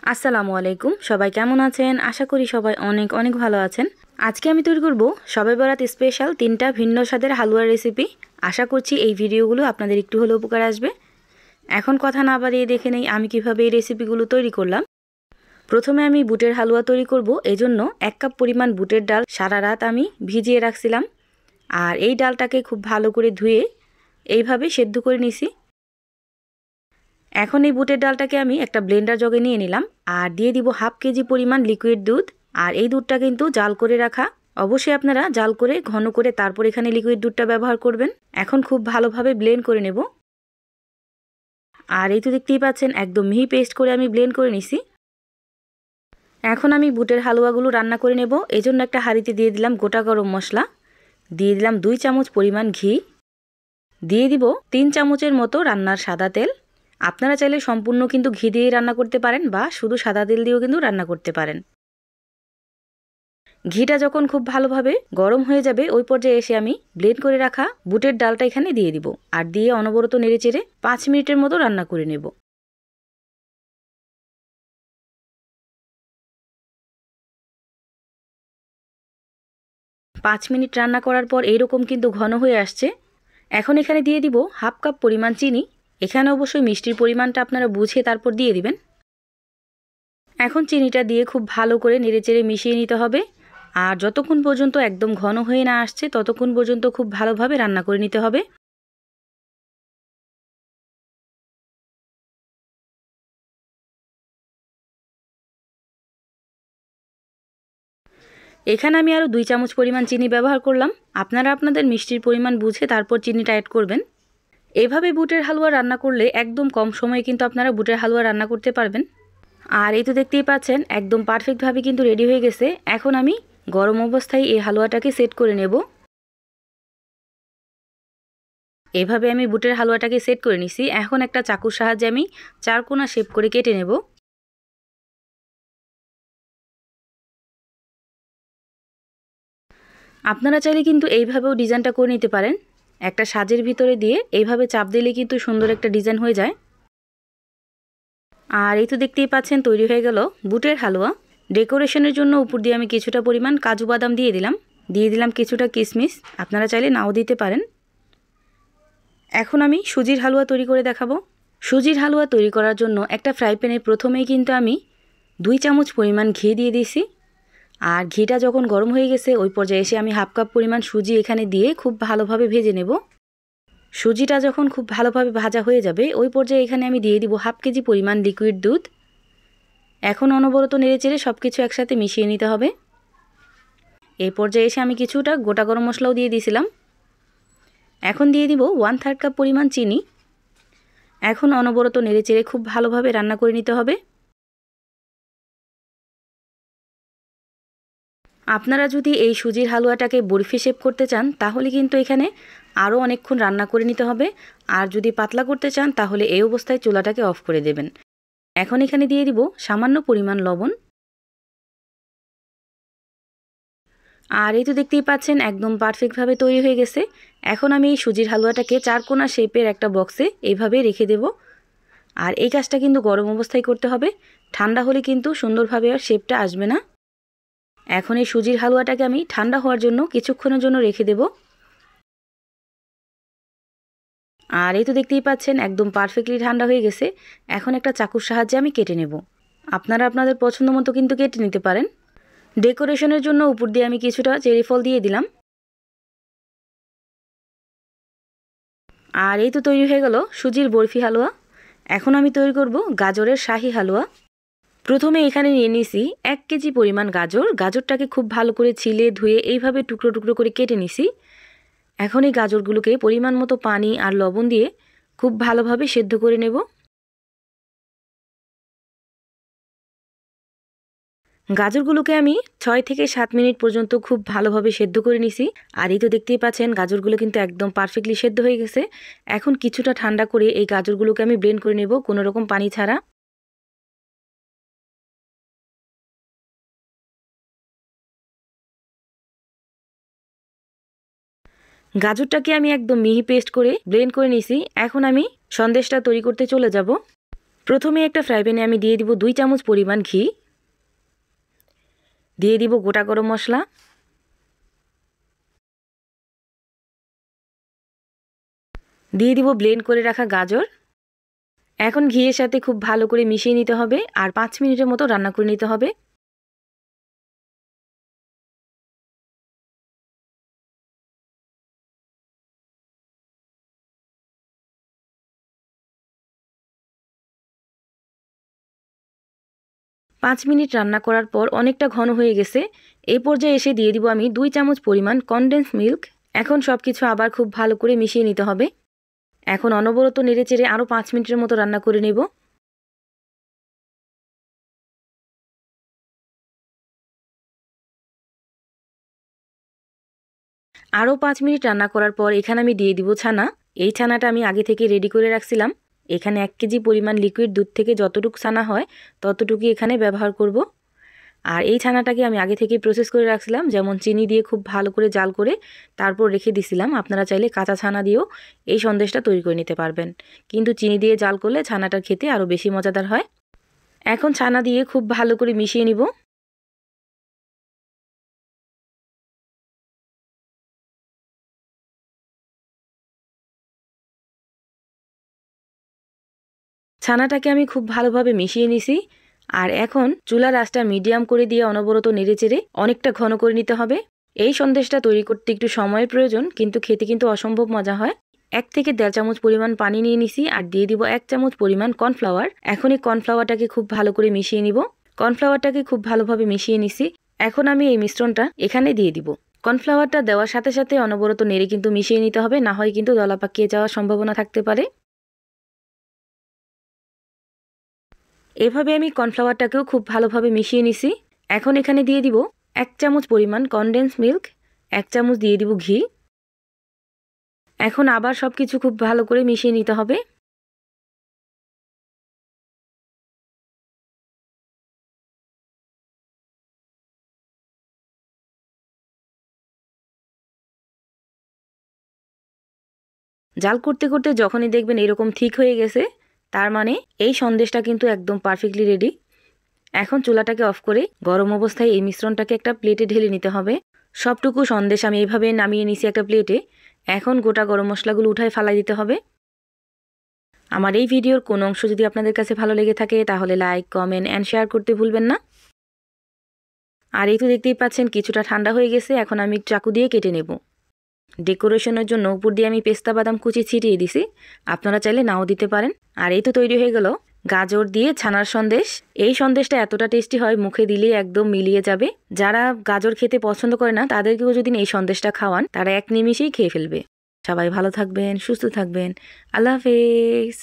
আসসালামু আলাইকুম। সবাই কেমন আছেন? আশা করি সবাই অনেক অনেক ভালো আছেন। আজকে আমি তৈরি করব শবে বরাত স্পেশাল 3টা ভিন্ন স্বাদের হালুয়ার রেসিপি। আশা করছি এই ভিডিওগুলো আপনাদের একটু হলেও উপকার আসবে। এখন কথা না বাড়িয়ে দেখে নেই আমি কিভাবে এই রেসিপিগুলো তৈরি করলাম। প্রথমে আমি বুটের হালুয়া তৈরি করব। এজন্য 1 কাপ পরিমাণ বুটের ডাল সারা রাত আমি ভিজিয়ে রাখছিলাম। আর এই ডালটাকে খুব ভালো করে ধুয়ে এইভাবে সেদ্ধ করে নিছি। এখন এই বুটের ডালটাকে আমি একটা ব্লেন্ডার জগে নিয়ে নিলাম আর দিয়ে দিব হাফ কেজি পরিমাণ লিকুইড দুধ। আর এই দুধটা কিন্তু জাল করে রাখা, অবশ্যই আপনারা জাল করে ঘন করে তারপর এখানে লিকুইড দুধটা ব্যবহার করবেন। এখন খুব ভালোভাবে ব্লেন্ড করে নেব। আর এই তো দেখতেই পাচ্ছেন একদম মিহি পেস্ট করে আমি ব্লেন্ড করে নিছি। এখন আমি বুটের হালুয়াগুলো রান্না করে নেব। এজন্য একটা হাঁড়িতে দিয়ে দিলাম গোটা গরম মশলা, দিয়ে দিলাম 2 চামচ পরিমাণ ঘি, দিয়ে দিব 3 চামচের মতো রান্নার সাদা তেল। আপনারা চাইলে সম্পূর্ণ কিন্তু ঘি দিয়ে রান্না করতে পারেন বা শুধু সাদা তেল দিয়েও কিন্তু রান্না করতে পারেন। ঘিটা যখন খুব ভালোভাবে গরম হয়ে যাবে ওই পর্যায়ে এসে আমি ব্লেন্ড করে রাখা বুটের ডালটা এখানে দিয়ে দিব আর দিয়ে অনবরত নেড়েচেড়ে 5 মিনিটের মতো রান্না করে নেব। পাঁচ মিনিট রান্না করার পর এইরকম কিন্তু ঘন হয়ে আসছে। এখন এখানে দিয়ে দিব হাফ কাপ পরিমাণ চিনি। এখানে অবশ্যই মিষ্টির পরিমাণটা আপনারা বুঝে তারপর দিয়ে দিবেন। এখন চিনিটা দিয়ে খুব ভালো করে নেড়েচেড়ে মিশিয়ে নিতে হবে। আর যতক্ষণ পর্যন্ত একদম ঘন হয়ে না আসছে ততক্ষণ পর্যন্ত খুব ভালোভাবে রান্না করে নিতে হবে। এখানে আমি আরও 2 চামচ পরিমাণ চিনি ব্যবহার করলাম। আপনারা আপনাদের মিষ্টির পরিমাণ বুঝে তারপর চিনিটা অ্যাড করবেন। এভাবে বুটের হালুয়া রান্না করলে একদম কম সময়ে কিন্তু আপনারা বুটের হালুয়া রান্না করতে পারবেন। আর এই তো দেখতেই পাচ্ছেন একদম পারফেক্টভাবে কিন্তু রেডি হয়ে গেছে। এখন আমি গরম অবস্থায় এই হালুয়াটাকে সেট করে নেব। এভাবে আমি বুটের হালুয়াটাকে সেট করে নিছি। এখন একটা চাকুর সাহায্যে আমি 4 কোণা শেপ করে কেটে নেব। আপনারা চাইলে কিন্তু এইভাবেও ডিজাইনটা করে নিতে পারেন। একটা সাজের ভিতরে দিয়ে এইভাবে চাপ দিলে কিন্তু সুন্দর একটা ডিজাইন হয়ে যায়। আর এই তো দেখতেই পাচ্ছেন তৈরি হয়ে গেল বুটের হালুয়া। ডেকোরেশনের জন্য উপর দিয়ে আমি কিছুটা পরিমাণ কাজু বাদাম দিয়ে দিলাম কিছুটা কিশমিশ, আপনারা চাইলে নাও দিতে পারেন। এখন আমি সুজির হালুয়া তৈরি করে দেখাবো। সুজির হালুয়া তৈরি করার জন্য একটা ফ্রাই প্যানে প্রথমেই কিন্তু আমি 2 চামচ পরিমাণ ঘি দিয়ে দিয়েছি। আর ঘিটা যখন গরম হয়ে গেছে ওই পর্যায়ে এসে আমি হাফ কাপ পরিমাণ সুজি এখানে দিয়ে খুব ভালোভাবে ভেজে নেব। সুজিটা যখন খুব ভালোভাবে ভাজা হয়ে যাবে ওই পর্যায়ে এখানে আমি দিয়ে দিব হাফ কেজি পরিমাণ লিকুইড দুধ। এখন অনবরত নেড়েচেড়ে সব কিছু একসাথে মিশিয়ে নিতে হবে। এই পর্যায়ে এসে আমি কিছুটা গোটা গরম মশলাও দিয়ে দিয়েছিলাম। এখন দিয়ে দিব 1/3 কাপ পরিমাণ চিনি। এখন অনবরত নেড়েচেড়ে খুব ভালোভাবে রান্না করে নিতে হবে। আপনারা যদি এই সুজির হালুয়াটাকে বরফি শেপ করতে চান তাহলে কিন্তু এখানে আরও অনেকক্ষণ রান্না করে নিতে হবে। আর যদি পাতলা করতে চান তাহলে এই অবস্থায় চুলাটাকে অফ করে দেবেন। এখন এখানে দিয়ে দিব সামান্য পরিমাণ লবণ। আর এই তো দেখতেই পাচ্ছেন একদম পারফেক্টভাবে তৈরি হয়ে গেছে। এখন আমি এই সুজির হালুয়াটাকে 4 কোণা শেপের একটা বক্সে এইভাবে রেখে দেব। আর এই কাজটা কিন্তু গরম অবস্থায় করতে হবে, ঠান্ডা হলে কিন্তু সুন্দরভাবে আর শেপটা আসবে না। এখন এই সুজির হালুয়াটাকে আমি ঠান্ডা হওয়ার জন্য কিছুক্ষণের জন্য রেখে দেব। আর এই তো দেখতেই পাচ্ছেন একদম পারফেক্টলি ঠান্ডা হয়ে গেছে। এখন একটা চাকুর সাহায্যে আমি কেটে নেব। আপনারা আপনাদের পছন্দ মতো কিন্তু কেটে নিতে পারেন। ডেকোরেশনের জন্য উপর দিয়ে আমি কিছুটা চেরি ফল দিয়ে দিলাম। আর এই তো তৈরি হয়ে গেল সুজির বরফি হালুয়া। এখন আমি তৈরি করব গাজরের শাহি হালুয়া। প্রথমে এখানে নিয়ে নিছি 1 কেজি পরিমাণ গাজর। গাজরটাকে খুব ভালো করে ছিলে ধুয়ে এইভাবে টুকরো টুকরো করে কেটে নিছি। এখন এই গাজরগুলোকে পরিমাণ মতো পানি আর লবণ দিয়ে খুব ভালোভাবে সেদ্ধ করে নেব। গাজরগুলোকে আমি 6 থেকে 7 মিনিট পর্যন্ত খুব ভালোভাবে সেদ্ধ করে নিছি। আর এই তো দেখতেই পাচ্ছেন গাজরগুলো কিন্তু একদম পারফেক্টলি সেদ্ধ হয়ে গেছে। এখন কিছুটা ঠান্ডা করে এই গাজরগুলোকে আমি ব্লেন্ড করে নেব কোনো রকম পানি ছাড়া। গাজরটাকে আমি একদম মিহি পেস্ট করে ব্লেন্ড করে নিছি। এখন আমি সন্দেশটা তৈরি করতে চলে যাব। প্রথমে একটা ফ্রাই প্যানে আমি দিয়ে দিব 2 চামচ পরিমাণ ঘি, দিয়ে দিব গোটা গরম মশলা, দিয়ে দিব ব্লেন্ড করে রাখা গাজর। এখন ঘিয়ের সাথে খুব ভালো করে মিশিয়ে নিতে হবে আর 5 মিনিটের মতো রান্না করে নিতে হবে। পাঁচ মিনিট রান্না করার পর অনেকটা ঘন হয়ে গেছে। এই পর্যায়ে এসে দিয়ে দিব আমি 2 চামচ পরিমাণ কনডেন্স মিল্ক। এখন সব কিছু আবার খুব ভালো করে মিশিয়ে নিতে হবে। এখন অনবরত নেড়েচেড়ে আরও 5 মিনিটের মতো রান্না করে নেব। আরও 5 মিনিট রান্না করার পর এখানে আমি দিয়ে দিব ছানা। এই ছানাটা আমি আগে থেকে রেডি করে রাখছিলাম। এখানে 1 কেজি পরিমাণ লিকুইড দুধ থেকে যতটুকু ছানা হয় ততটুকুই এখানে ব্যবহার করব। আর এই ছানাটাকে আমি আগে থেকেই প্রসেস করে রাখছিলাম, যেমন চিনি দিয়ে খুব ভালো করে জাল করে তারপর রেখে দিছিলাম। আপনারা চাইলে কাঁচা ছানা দিয়েও এই সন্দেশটা তৈরি করে নিতে পারবেন, কিন্তু চিনি দিয়ে জাল করলে ছানাটা খেতে আরও বেশি মজাদার হয়। এখন ছানা দিয়ে খুব ভালো করে মিশিয়ে নিব। ছানাটাকে আমি খুব ভালোভাবে মিশিয়ে নিছি। আর এখন চুলার আঁচটা মিডিয়াম করে দিয়ে অনবরত নেড়েচেড়ে অনেকটা ঘন করে নিতে হবে। এই সন্দেশটা তৈরি করতে একটু সময়ের প্রয়োজন, কিন্তু খেতে কিন্তু অসম্ভব মজা হয়। 1 থেকে 1.5 চামচ পরিমাণ পানি নিয়ে নিছি আর দিয়ে দিব 1 চামচ পরিমাণ কর্নফ্লাওয়ার। এখন এই কর্নফ্লাওয়ারটাকে খুব ভালো করে মিশিয়ে নিব। কর্নফ্লাওয়ারটাকে খুব ভালোভাবে মিশিয়ে নিছি। এখন আমি এই মিশ্রণটা এখানে দিয়ে দিব। কর্নফ্লাওয়ারটা দেওয়ার সাথে সাথে অনবরত নেড়ে কিন্তু মিশিয়ে নিতে হবে, না হয় কিন্তু দলা পাকিয়ে যাওয়ার সম্ভাবনা থাকতে পারে। এভাবে আমি কর্নফ্লাওয়ারটাকেও খুব ভালোভাবে মিশিয়ে নিছি। এখন এখানে দিয়ে দিব 1 চামচ পরিমাণ কনডেন্স মিল্ক, 1 চামচ দিয়ে দিব ঘি। এখন আবার সব কিছু খুব ভালো করে মিশিয়ে নিতে হবে। জাল করতে করতে যখনই দেখবেন এরকম ঠিক হয়ে গেছে, তার মানে এই সন্দেশটা কিন্তু একদম পারফেক্টলি রেডি। এখন চুলাটাকে অফ করে গরম অবস্থায় এই মিশ্রণটাকে একটা প্লেটে ঢেলে নিতে হবে। সবটুকু সন্দেশ আমি এইভাবে নামিয়ে নিছি একটা প্লেটে। এখন গোটা গরম মশলাগুলো উঠায় ফালাই দিতে হবে। আমার এই ভিডিওর কোনো অংশ যদি আপনাদের কাছে ভালো লেগে থাকে তাহলে লাইক, কমেন্ট অ্যান্ড শেয়ার করতে ভুলবেন না। আর এই তো দেখতেই পাচ্ছেন কিছুটা ঠান্ডা হয়ে গেছে। এখন আমি চাকু দিয়ে কেটে নেব। ডেকোরেশনের জন্য উপর দিয়ে আমি পেস্তা বাদাম কুচি ছিটিয়ে দিছি, আপনারা চাইলে নাও দিতে পারেন। আর এই তো তৈরি হয়ে গেল গাজর দিয়ে ছানার সন্দেশ। এই সন্দেশটা এতটা টেস্টি হয়, মুখে দিলেই একদম মিলিয়ে যাবে। যারা গাজর খেতে পছন্দ করে না তাদেরকেও যদি এই সন্দেশটা খাওয়ান তারা এক নিমিষেই খেয়ে ফেলবে। সবাই ভালো থাকবেন, সুস্থ থাকবেন। আল্লাহ হাফেজ।